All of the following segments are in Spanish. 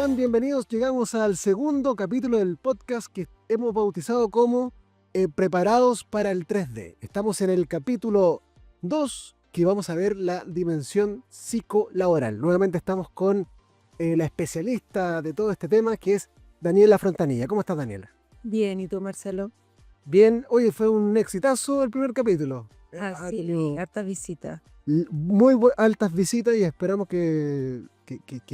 están? Bienvenidos. Llegamos al segundo capítulo del podcast que hemos bautizado como Preparados para el 3D. Estamos en el capítulo 2 que vamos a ver la dimensión psicolaboral. Nuevamente estamos con la especialista de todo este tema que es Daniela Frontanilla. ¿Cómo estás, Daniela? Bien, ¿y tú, Marcelo? Bien, oye, fue un exitazo el primer capítulo. Ha Sí, tenido harta visita. muy altas visitas y esperamos que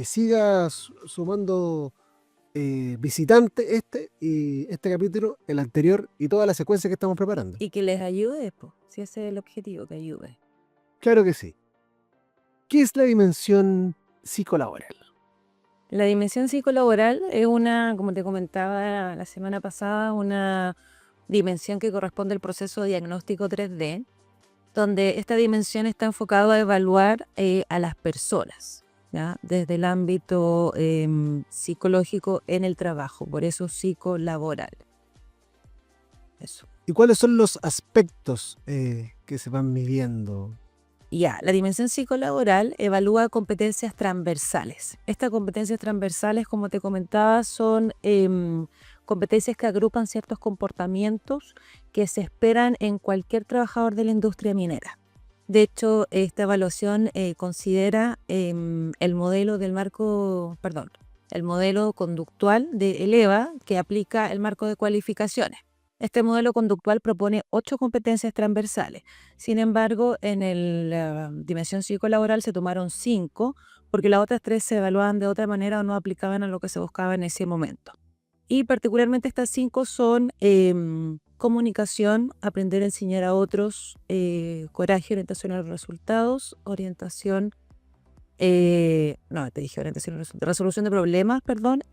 siga sumando visitante este capítulo, el anterior y toda la secuencia que estamos preparando. Y que les ayude, pues, si ese es el objetivo, que ayude. Claro que sí. ¿Qué es la dimensión psicolaboral? La dimensión psicolaboral es una, como te comentaba la semana pasada, una dimensión que corresponde al proceso diagnóstico 3D, donde esta dimensión está enfocada a evaluar a las personas, ¿ya? Desde el ámbito psicológico en el trabajo, por eso psicolaboral. Eso. ¿Y cuáles son los aspectos que se van midiendo? Ya, la dimensión psicolaboral evalúa competencias transversales. Estas competencias transversales, como te comentaba, son competencias que agrupan ciertos comportamientos que se esperan en cualquier trabajador de la industria minera. De hecho, esta evaluación considera el modelo el modelo conductual de ELEVA que aplica el marco de cualificaciones. Este modelo conductual propone 8 competencias transversales. Sin embargo, en la dimensión psicolaboral se tomaron 5 porque las otras 3 se evaluaban de otra manera o no aplicaban a lo que se buscaba en ese momento. Y particularmente estas 5 son comunicación, aprender a enseñar a otros, coraje, orientación a los resultados, orientación resolución de problemas,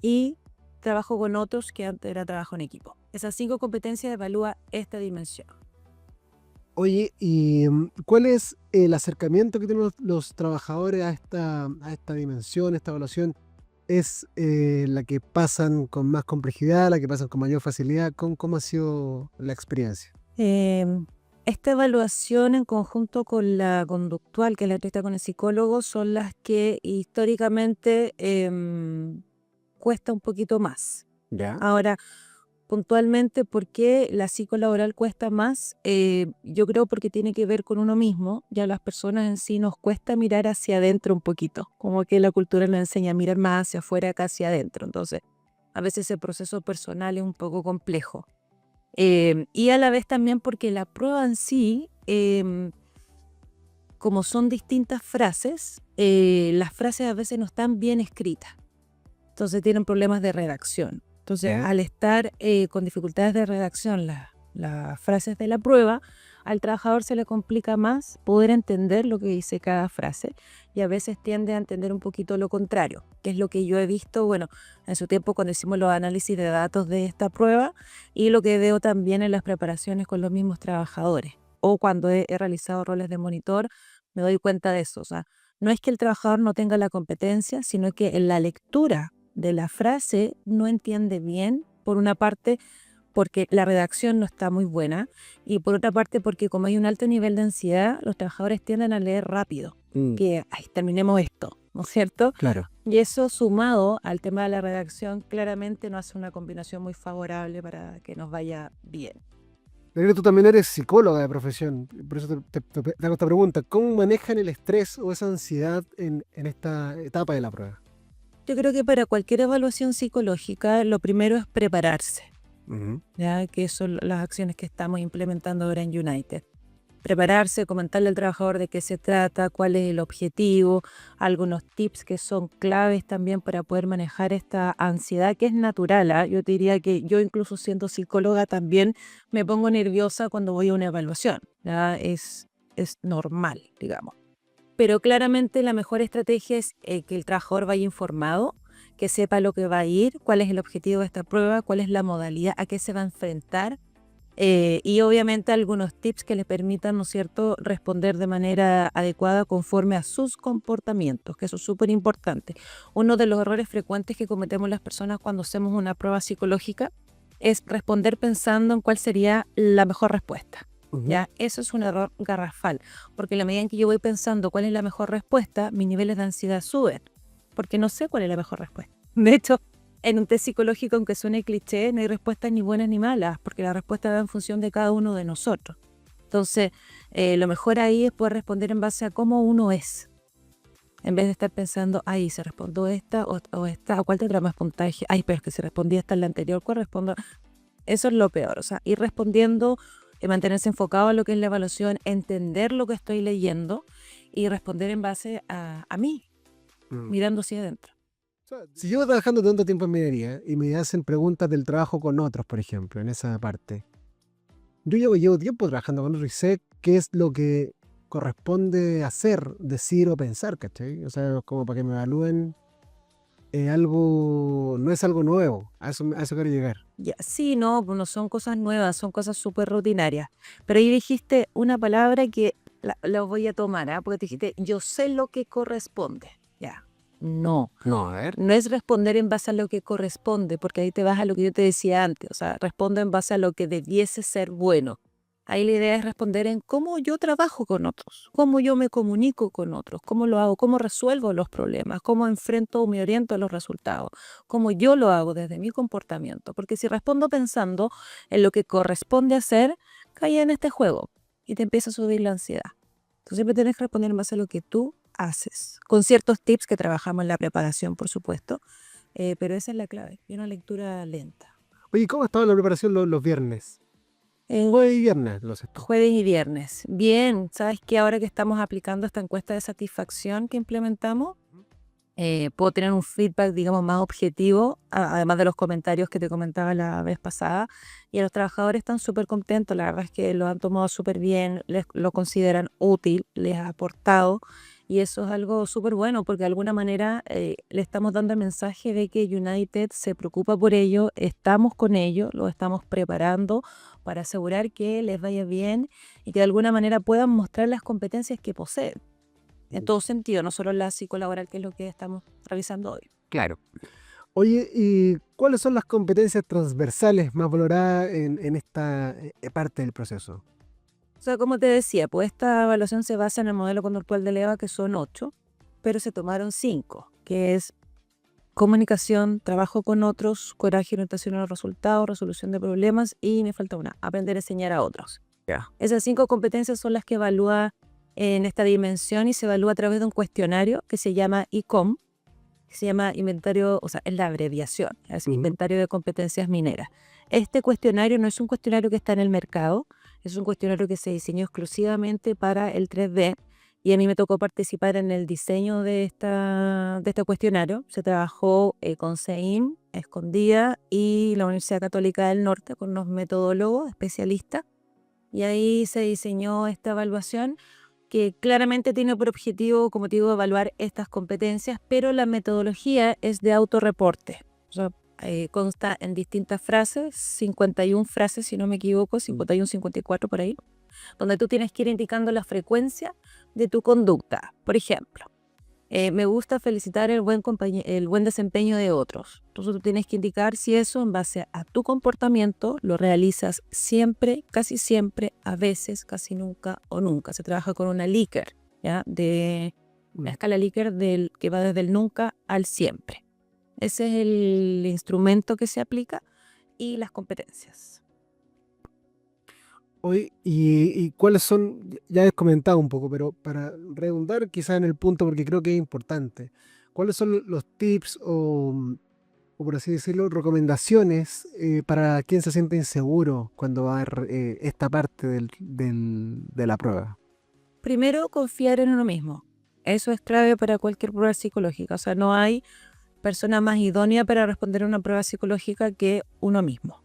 y trabajo con otros, que antes era trabajo en equipo. Esas 5 competencias evalúa esta dimensión. Oye, ¿y cuál es el acercamiento que tienen los trabajadores a esta dimensión, esta evaluación? ¿Es la que pasan con más complejidad, la que pasan con mayor facilidad? ¿Cómo ha sido la experiencia? Esta evaluación en conjunto con la conductual, que es la entrevista con el psicólogo, son las que históricamente cuesta un poquito más. ¿Ya? Ahora, puntualmente, ¿por qué la psicolaboral cuesta más? Yo creo porque tiene que ver con uno mismo. Ya las personas en sí nos cuesta mirar hacia adentro un poquito, como que la cultura nos enseña a mirar más hacia afuera que hacia adentro. Entonces, a veces ese proceso personal es un poco complejo. Y a la vez también porque la prueba en sí, como son distintas frases, las frases a veces no están bien escritas. Entonces tienen problemas de redacción. Entonces, al estar con dificultades de redacción las frases de la prueba, al trabajador se le complica más poder entender lo que dice cada frase y a veces tiende a entender un poquito lo contrario, que es lo que yo he visto, bueno, en su tiempo cuando hicimos los análisis de datos de esta prueba y lo que veo también en las preparaciones con los mismos trabajadores o cuando he realizado roles de monitor, me doy cuenta de eso. O sea, no es que el trabajador no tenga la competencia, sino que en la lectura de la frase no entiende bien, por una parte porque la redacción no está muy buena y por otra parte porque como hay un alto nivel de ansiedad, los trabajadores tienden a leer rápido, que terminemos esto, ¿no es cierto? Claro. Y eso sumado al tema de la redacción claramente no hace una combinación muy favorable para que nos vaya bien. Tú también eres psicóloga de profesión, por eso te hago esta pregunta. ¿Cómo manejan el estrés o esa ansiedad en esta etapa de la prueba? Yo creo que para cualquier evaluación psicológica lo primero es prepararse, ¿ya? Que son las acciones que estamos implementando ahora en United. Prepararse, comentarle al trabajador de qué se trata, cuál es el objetivo, algunos tips que son claves también para poder manejar esta ansiedad que es natural, ¿eh? Yo te diría que yo incluso siendo psicóloga también me pongo nerviosa cuando voy a una evaluación, ¿ya? Es normal, digamos. Pero claramente la mejor estrategia es que el trabajador vaya informado, que sepa lo que va a ir, cuál es el objetivo de esta prueba, cuál es la modalidad, a qué se va a enfrentar y obviamente algunos tips que le permitan, ¿no es cierto?, responder de manera adecuada conforme a sus comportamientos, que eso es súper importante. Uno de los errores frecuentes que cometemos las personas cuando hacemos una prueba psicológica es responder pensando en cuál sería la mejor respuesta. ¿Ya? Eso es un error garrafal, porque en la medida en que yo voy pensando cuál es la mejor respuesta, mis niveles de ansiedad suben, porque no sé cuál es la mejor respuesta. De hecho, en un test psicológico, aunque suene cliché, no hay respuestas ni buenas ni malas, porque la respuesta va en función de cada uno de nosotros. Entonces, lo mejor ahí es poder responder en base a cómo uno es. En vez de estar pensando, ay, se respondió esta o esta, ¿a cuál tendrá más puntaje? Ay, pero es que si respondí esta en la anterior, ¿cuál respondo? Eso es lo peor, o sea, ir respondiendo, mantenerse enfocado en lo que es la evaluación, entender lo que estoy leyendo y responder en base a mí, mirando hacia adentro. Si llevo trabajando tanto tiempo en minería y me hacen preguntas del trabajo con otros, por ejemplo, en esa parte, yo llevo tiempo trabajando con otros y sé qué es lo que corresponde hacer, decir o pensar, ¿cachai? O sea, como para que me evalúen no es algo nuevo, a eso quiero llegar. Ya, sí, no, pues no son cosas nuevas, son cosas súper rutinarias. Pero ahí dijiste una palabra que la voy a tomar, ¿ah? Porque te dijiste, yo sé lo que corresponde. Ya, no. No, a ver. No es responder en base a lo que corresponde, porque ahí te vas a lo que yo te decía antes, o sea, respondo en base a lo que debiese ser bueno. Ahí la idea es responder en cómo yo trabajo con otros, cómo yo me comunico con otros, cómo lo hago, cómo resuelvo los problemas, cómo enfrento o me oriento a los resultados, cómo yo lo hago desde mi comportamiento. Porque si respondo pensando en lo que corresponde hacer, cae en este juego y te empieza a subir la ansiedad. Entonces siempre tienes que responder en base a lo que tú haces, con ciertos tips que trabajamos en la preparación, por supuesto, pero esa es la clave, y una lectura lenta. Oye, ¿cómo estaba la preparación los viernes? En Jueves y viernes, lo sé. jueves y viernes. Bien, ¿sabes qué? Ahora que estamos aplicando esta encuesta de satisfacción que implementamos, puedo tener un feedback, digamos, más objetivo, además de los comentarios que te comentaba la vez pasada, y los trabajadores están súper contentos, la verdad es que lo han tomado súper bien, lo consideran útil, les ha aportado, y eso es algo súper bueno, porque de alguna manera le estamos dando el mensaje de que United se preocupa por ello, estamos con ellos, lo estamos preparando para asegurar que les vaya bien y que de alguna manera puedan mostrar las competencias que poseen. En todo sentido, no solo la psicolaboral, que es lo que estamos revisando hoy. Claro. Oye, ¿y cuáles son las competencias transversales más valoradas en esta parte del proceso? O sea, como te decía, pues esta evaluación se basa en el modelo conductual de Leva, que son 8, pero se tomaron 5, que es comunicación, trabajo con otros, coraje y orientación a los resultados, resolución de problemas y me falta una, aprender a enseñar a otros. Esas 5 competencias son las que evalúa en esta dimensión y se evalúa a través de un cuestionario que se llama ICOM, que se llama inventario, o sea, es la abreviación, es inventario de competencias mineras. Este cuestionario no es un cuestionario que está en el mercado, es un cuestionario que se diseñó exclusivamente para el 3D y a mí me tocó participar en el diseño de este cuestionario. Se trabajó con CEIN, Escondida y la Universidad Católica del Norte con unos metodólogos especialistas y ahí se diseñó esta evaluación que claramente tiene por objetivo, como te digo, evaluar estas competencias, pero la metodología es de autorreporte. O sea, consta en distintas frases, 51 frases, si no me equivoco, 51, 54 por ahí, donde tú tienes que ir indicando la frecuencia de tu conducta. Por ejemplo, me gusta felicitar el buen desempeño de otros. Entonces tú tienes que indicar si eso en base a tu comportamiento lo realizas siempre, casi siempre, a veces, casi nunca o nunca. Se trabaja con una Likert, ¿ya? De la escala Likert que va desde el nunca al siempre. Ese es el instrumento que se aplica y las competencias. Oye, ¿y cuáles son? Ya he comentado un poco, pero para redundar quizás en el punto, porque creo que es importante. ¿Cuáles son los tips o por así decirlo, recomendaciones para quien se siente inseguro cuando va a ver esta parte de la prueba? Primero, confiar en uno mismo. Eso es clave para cualquier prueba psicológica. O sea, no hay persona más idónea para responder a una prueba psicológica que uno mismo.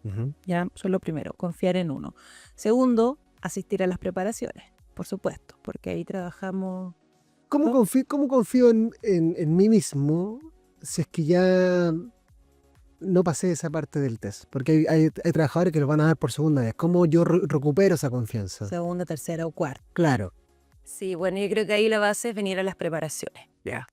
¿Ya? Eso es lo primero, confiar en uno. Segundo, asistir a las preparaciones, por supuesto, porque ahí trabajamos. ¿Cómo confío en mí mismo si es que ya no pasé esa parte del test? Porque hay trabajadores que lo van a dar por segunda vez. ¿Cómo yo recupero esa confianza? Segunda, tercera o cuarta. Claro. Sí, bueno, yo creo que ahí la base es venir a las preparaciones.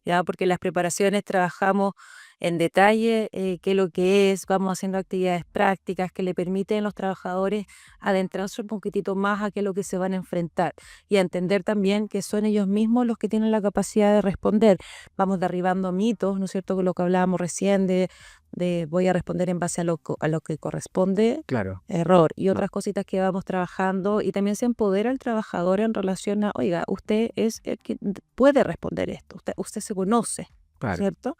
Ya, porque en las preparaciones trabajamos en detalle qué es lo que es, vamos haciendo actividades prácticas que le permiten a los trabajadores adentrarse un poquitito más a qué es lo que se van a enfrentar y a entender también que son ellos mismos los que tienen la capacidad de responder. Vamos derribando mitos, ¿no es cierto?, con lo que hablábamos recién de voy a responder en base a lo que corresponde, Claro. error, y otras cositas que vamos trabajando, y también se empodera al trabajador en relación a, oiga, usted es el que puede responder esto, usted se conoce, Claro. ¿cierto?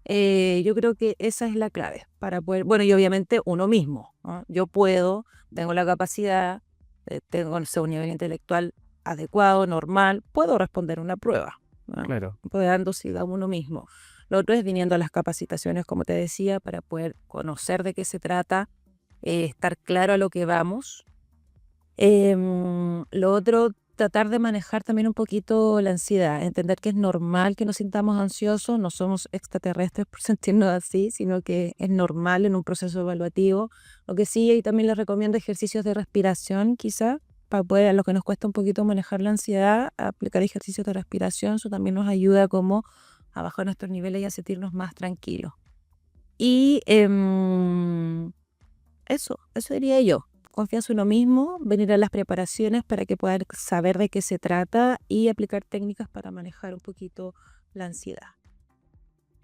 Yo creo que esa es la clave para poder, bueno, y obviamente uno mismo, ¿no? Yo puedo, tengo la capacidad, tengo, no sé, un nivel intelectual adecuado, normal, puedo responder una prueba, ¿no? Claro. Empoderándose a uno mismo. Lo otro es viniendo a las capacitaciones, como te decía, para poder conocer de qué se trata, estar claro a lo que vamos. Lo otro, tratar de manejar también un poquito la ansiedad, entender que es normal que nos sintamos ansiosos, no somos extraterrestres por sentirnos así, sino que es normal en un proceso evaluativo. Lo que sí, y también les recomiendo ejercicios de respiración, quizá, para poder, a lo que nos cuesta un poquito manejar la ansiedad, aplicar ejercicios de respiración, eso también nos ayuda como a bajar nuestros niveles y a sentirnos más tranquilos. Y eso diría yo. Confianza en uno mismo, venir a las preparaciones para que puedan saber de qué se trata y aplicar técnicas para manejar un poquito la ansiedad.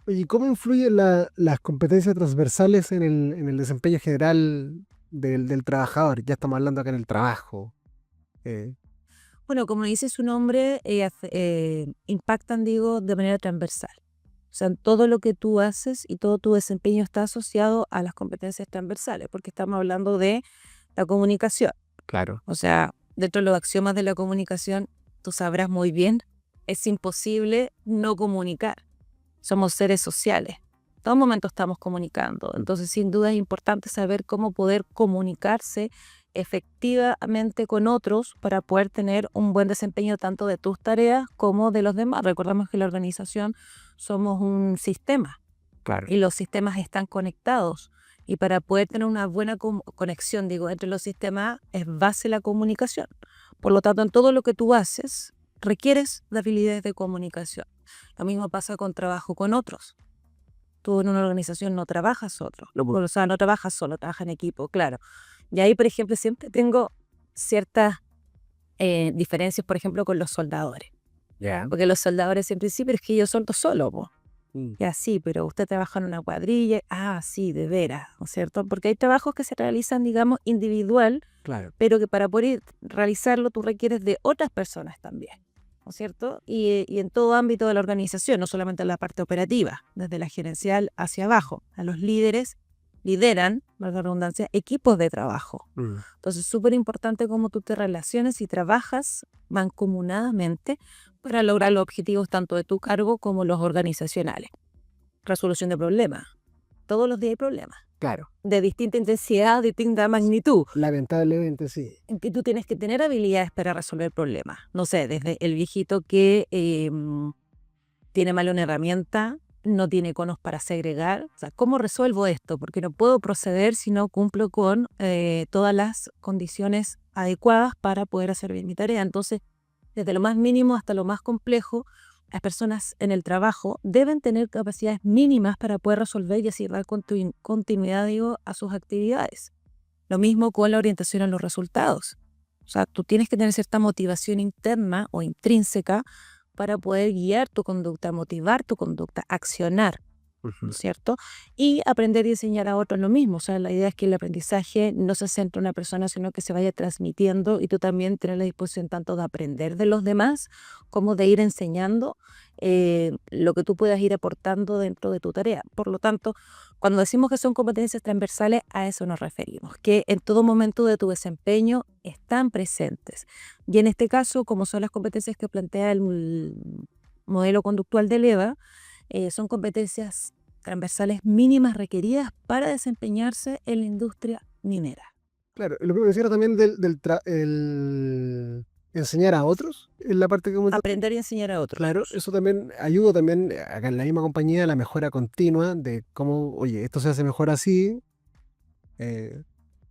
Oye, ¿cómo influyen las competencias transversales en el desempeño general del trabajador? Ya estamos hablando acá en el trabajo. Bueno, como dice su nombre, impactan, digo, de manera transversal. O sea, todo lo que tú haces y todo tu desempeño está asociado a las competencias transversales, porque estamos hablando de la comunicación. Claro. O sea, dentro de los axiomas de la comunicación, tú sabrás muy bien, es imposible no comunicar. Somos seres sociales. En todo momento estamos comunicando. Entonces, sin duda es importante saber cómo poder comunicarse efectivamente con otros para poder tener un buen desempeño tanto de tus tareas como de los demás. Recordemos que la organización somos un sistema Claro. y los sistemas están conectados. Y para poder tener una buena conexión, digo, entre los sistemas es base la comunicación. Por lo tanto, en todo lo que tú haces, requieres de habilidades de comunicación. Lo mismo pasa con trabajo con otros. Tú en una organización no trabajas solo, o sea, no trabajas solo, trabajas en equipo, claro. Y ahí, por ejemplo, siempre tengo ciertas diferencias, por ejemplo, con los soldadores. Ya. Porque los soldadores siempre sí, pero es que yo soldo solo, po. Mm. Ya sí, pero usted trabaja en una cuadrilla. Ah, sí, de veras, ¿no es cierto? Porque hay trabajos que se realizan, digamos, individual, Claro. pero que para poder realizarlo tú requieres de otras personas también, ¿no es cierto? Y en todo ámbito de la organización, no solamente en la parte operativa, desde la gerencial hacia abajo. A los líderes lideran, valga la redundancia, equipos de trabajo. Mm. Entonces, súper importante cómo tú te relaciones y trabajas mancomunadamente para lograr los objetivos tanto de tu cargo como los organizacionales. Resolución de problemas. Todos los días hay problemas. Claro. De distinta intensidad, distinta magnitud. Lamentablemente sí. En que tú tienes que tener habilidades para resolver problemas. No sé, desde el viejito que tiene mal una herramienta, no tiene conos para segregar. O sea, ¿cómo resuelvo esto? Porque no puedo proceder si no cumplo con todas las condiciones adecuadas para poder hacer bien mi tarea. Entonces, desde lo más mínimo hasta lo más complejo, las personas en el trabajo deben tener capacidades mínimas para poder resolver y así dar continuidad, digo, a sus actividades. Lo mismo con la orientación a los resultados. O sea, tú tienes que tener cierta motivación interna o intrínseca para poder guiar tu conducta, motivar tu conducta, accionar, ¿no es cierto? Y aprender y enseñar a otros lo mismo. O sea, la idea es que el aprendizaje no se centre en una persona, sino que se vaya transmitiendo y tú también tener la disposición tanto de aprender de los demás como de ir enseñando lo que tú puedas ir aportando dentro de tu tarea. Por lo tanto, cuando decimos que son competencias transversales, a eso nos referimos, que en todo momento de tu desempeño están presentes. Y en este caso, como son las competencias que plantea el modelo conductual de Leva, son competencias transversales mínimas requeridas para desempeñarse en la industria minera. Claro, lo que menciona también el enseñar a otros, en la parte que comentaste. Aprender y enseñar a otros. Claro, eso también ayuda también acá en la misma compañía a la mejora continua de cómo, oye, esto se hace mejor así.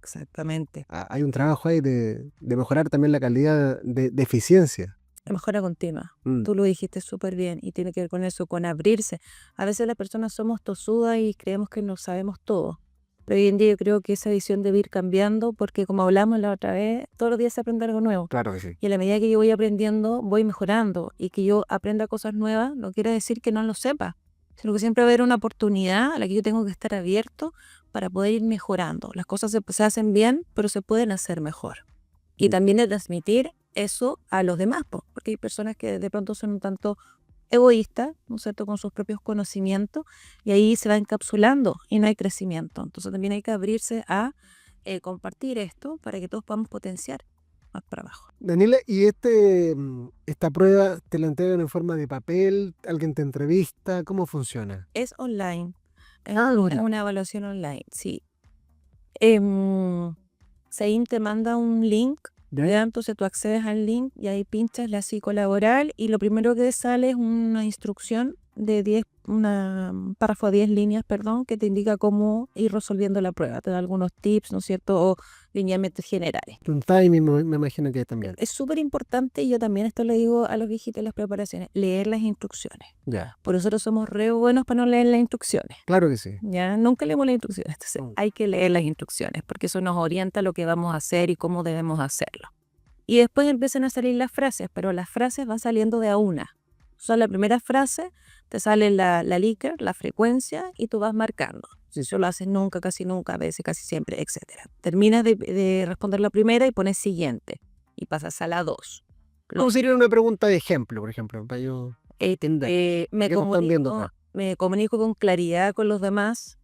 Exactamente. Hay un trabajo ahí de mejorar también la calidad de eficiencia. mejora continua. Tú lo dijiste súper bien y tiene que ver con eso, con abrirse. A veces las personas somos tosudas y creemos que no sabemos todo. Pero hoy en día yo creo que esa visión debe ir cambiando porque como hablamos la otra vez, todos los días se aprende algo nuevo. Claro que sí. Y a la medida que yo voy aprendiendo, voy mejorando. Y que yo aprenda cosas nuevas no quiere decir que no lo sepa, sino que siempre va a haber una oportunidad a la que yo tengo que estar abierto para poder ir mejorando. Las cosas se hacen bien, pero se pueden hacer mejor. Y también de transmitir eso a los demás, porque hay personas que de pronto son un tanto egoístas, ¿no es cierto?, con sus propios conocimientos, y ahí se va encapsulando y no hay crecimiento. Entonces también hay que abrirse a compartir esto para que todos podamos potenciar más para abajo. Daniela, ¿y esta prueba te la entregan en forma de papel? ¿Alguien te entrevista? ¿Cómo funciona? Es online. Es dura. una evaluación online, sí. SEIM te manda un link, ¿ya? Entonces tú accedes al link y ahí pinchas la psicolaboral y lo primero que sale es una instrucción de un párrafo de 10 líneas, que te indica cómo ir resolviendo la prueba. Te da algunos tips, ¿no es cierto?, o lineamientos generales. Un timing, me imagino que también. Es súper importante, y yo también esto le digo a los viejitos en las preparaciones, leer las instrucciones. Ya. Por nosotros somos re buenos para no leer las instrucciones. Claro que sí. Ya, nunca leemos las instrucciones, entonces hay que leer las instrucciones porque eso nos orienta a lo que vamos a hacer y cómo debemos hacerlo. Y después empiezan a salir las frases, pero las frases van saliendo de a una. O sea, la primera frase te sale la Likert, la frecuencia, y tú vas marcando. Si eso lo haces nunca, casi nunca, a veces, casi siempre, etc. Terminas de responder la primera y pones siguiente. Y pasas a la 2. ¿Cómo sería una pregunta de ejemplo, por ejemplo, para yo entender? Me comunico con claridad con los demás.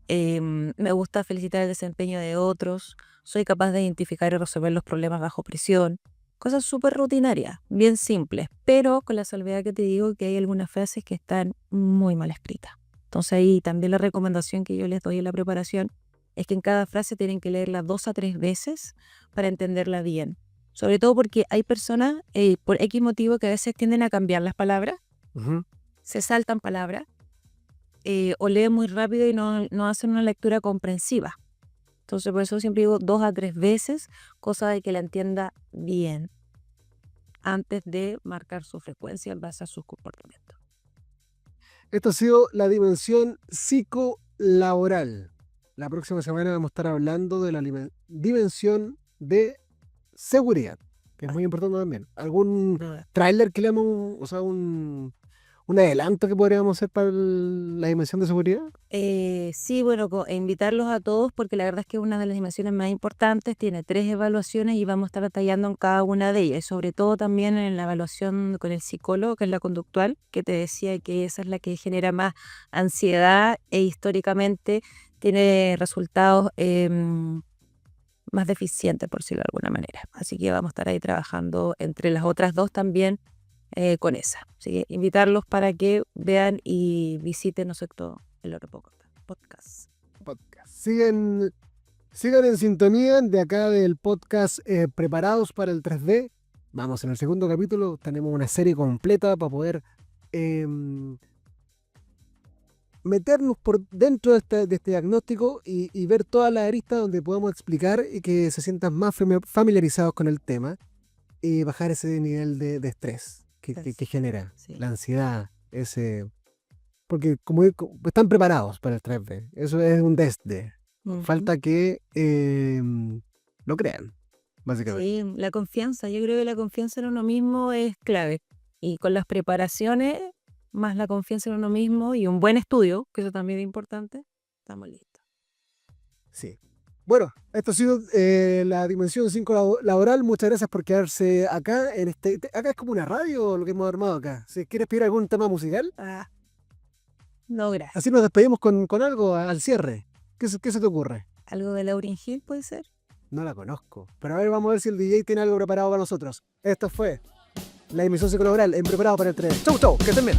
Me gusta felicitar el desempeño de otros. Soy capaz de identificar y resolver los problemas bajo presión. Cosas súper rutinarias, bien simples, pero con la salvedad que te digo que hay algunas frases que están muy mal escritas. Entonces ahí también la recomendación que yo les doy en la preparación es que en cada frase tienen que leerla 2 a 3 veces para entenderla bien. Sobre todo porque hay personas, por X motivo, que a veces tienden a cambiar las palabras, se saltan palabras, o leen muy rápido y no hacen una lectura comprensiva. Entonces por eso siempre digo 2 a 3 veces, cosa de que la entienda bien, antes de marcar su frecuencia en base a sus comportamientos. Esto ha sido la dimensión psicolaboral. La próxima semana vamos a estar hablando de la dimensión de seguridad, que es muy importante también. ¿Algún tráiler que le damos, o sea, un adelanto que podríamos hacer para la dimensión de seguridad? Sí, bueno, invitarlos a todos porque la verdad es que es una de las dimensiones más importantes, tiene 3 evaluaciones y vamos a estar detallando en cada una de ellas, y sobre todo también en la evaluación con el psicólogo, que es la conductual, que te decía que esa es la que genera más ansiedad e históricamente tiene resultados más deficientes, por decirlo de alguna manera. Así que vamos a estar ahí trabajando entre las otras 2 también con esa. Así que invitarlos para que vean y visiten, ¿no es cierto?, el otro podcast. Sigan en sintonía de acá del podcast Preparados para el 3D. Vamos en el segundo capítulo, tenemos una serie completa para poder meternos por dentro de este diagnóstico y ver todas las aristas donde podamos explicar y que se sientan más familiarizados con el tema y bajar ese nivel de estrés que genera la ansiedad, porque como están preparados para el 3D, eso es un desde. Falta que lo crean, básicamente. Sí, la confianza, yo creo que la confianza en uno mismo es clave, y con las preparaciones más la confianza en uno mismo y un buen estudio, que eso también es importante, estamos listos. Sí. Bueno, esto ha sido la dimensión 5 laboral. Muchas gracias por quedarse acá. Acá es como una radio lo que hemos armado acá. Si quieres pedir algún tema musical. No, gracias. Así nos despedimos con algo al cierre. ¿Qué se te ocurre? ¿Algo de Lauryn Hill puede ser? No la conozco. Pero a ver, vamos a ver si el DJ tiene algo preparado para nosotros. Esto fue la dimensión 5 laboral en Preparado para el 3. Chau, chau, que estén bien.